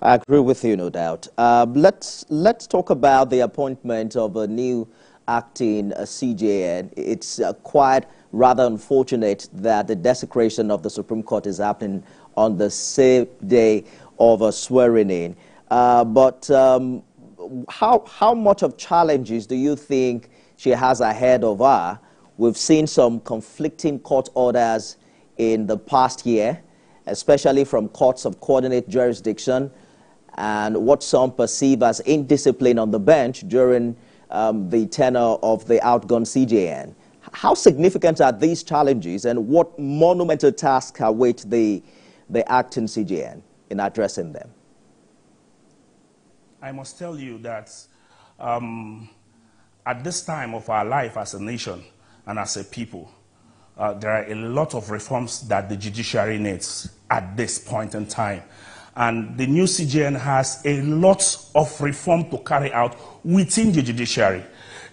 I agree with you, no doubt. Let's talk about the appointment of a new acting CJN. It's quite rather unfortunate that the desecration of the Supreme Court is happening on the same day of a swearing in. But how much of challenges do you think she has ahead of her? We've seen some conflicting court orders in the past year, especially from courts of coordinate jurisdiction, and what some perceive as indiscipline on the bench during the tenure of the outgone CJN. How significant are these challenges, and what monumental tasks await the acting CJN in addressing them? I must tell you that at this time of our life as a nation and as a people, there are a lot of reforms that the judiciary needs at this point in time. And the new CJN has a lot of reform to carry out within the judiciary.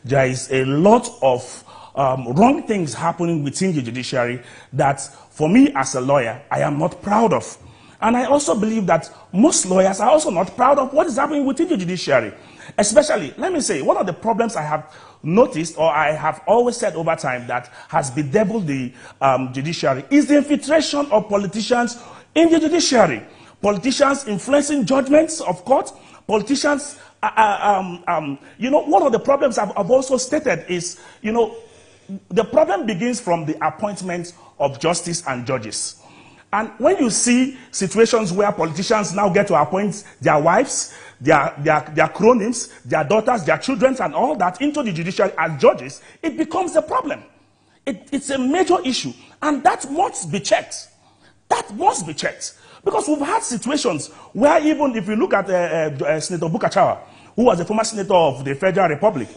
There is a lot of wrong things happening within the judiciary that, for me as a lawyer, I am not proud of. And I also believe that most lawyers are also not proud of what is happening within the judiciary. Especially, let me say, one of the problems I have noticed, or I have always said over time, that has bedeviled the judiciary is the infiltration of politicians in the judiciary. Politicians influencing judgments of court. Politicians, one of the problems I've also stated is, the problem begins from the appointment of justice and judges. And when you see situations where politicians now get to appoint their wives, their cronies, their daughters, their children, and all that into the judiciary as judges, it becomes a problem. It's a major issue, and that must be checked. That must be checked. Because we've had situations where, even if you look at Senator Bukachawa, who was a former senator of the Federal Republic,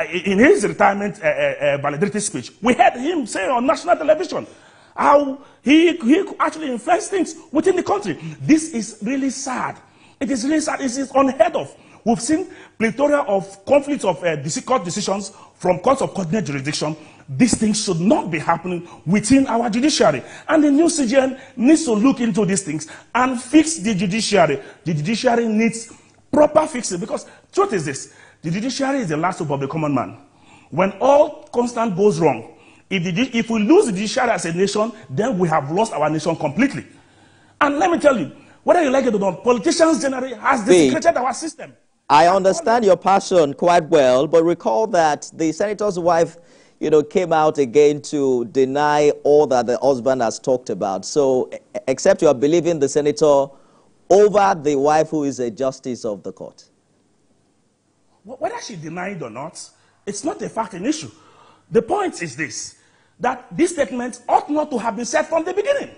in his retirement valedictory speech, we heard him say on national television how he actually influenced things within the country. This is really sad. It is really sad. It is unheard of. We've seen plethora of conflicts of court decisions from courts of coordinate jurisdiction. These things should not be happening within our judiciary. And the new CJN needs to look into these things and fix the judiciary. The judiciary needs proper fixing, because truth is this: the judiciary is the last hope of the common man. When all constant goes wrong, if we lose the judiciary as a nation, then we have lost our nation completely. And let me tell you, whether you like it or not, politicians generally has desecrated our system. I understand your passion quite well, but recall that the senator's wife, came out again to deny all that the husband has talked about. So, except you are believing the senator over the wife who is a justice of the court. Whether she denied or not, it's not a fact, an issue. The point is this, that this statement ought not to have been said from the beginning.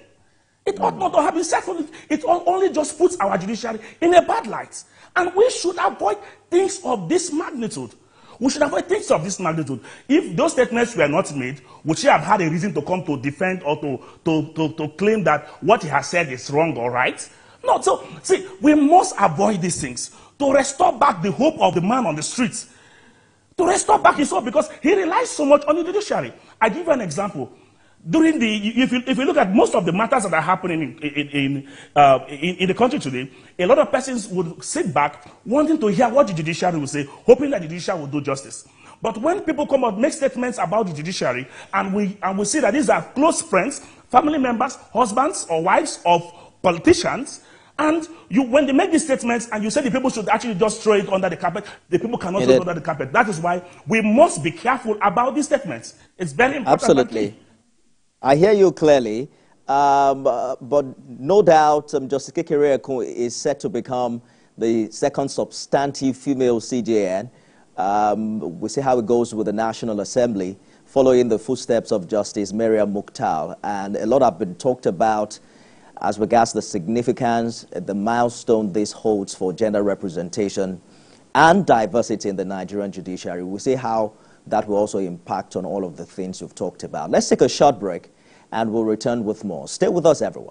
It ought not to have been said from it only just puts our judiciary in a bad light. And we should avoid things of this magnitude. We should avoid things of this magnitude. If those statements were not made, would she have had a reason to come to defend or to claim that what he has said is wrong or right? No. So, see, we must avoid these things to restore back the hope of the man on the streets. To restore back his hope, because he relies so much on the judiciary. I give you an example. During if you look at most of the matters that are happening in the country today, a lot of persons would sit back wanting to hear what the judiciary will say, hoping that the judiciary will do justice. But when people come out, make statements about the judiciary, and we see that these are close friends, family members, husbands or wives of politicians, and when they make these statements and you say the people should actually just throw it under the carpet, the people cannot throw it under the carpet. That is why we must be careful about these statements. It's very important. Absolutely. I hear you clearly, but no doubt Justice Kekere is set to become the second substantive female CJN. We'll see how it goes with the National Assembly, following the footsteps of Justice Maryam Mukhtar. And a lot have been talked about as regards the significance, the milestone this holds for gender representation and diversity in the Nigerian judiciary. We'll see how that will also impact on all of the things you've talked about. Let's take a short break, and we'll return with more. Stay with us, everyone.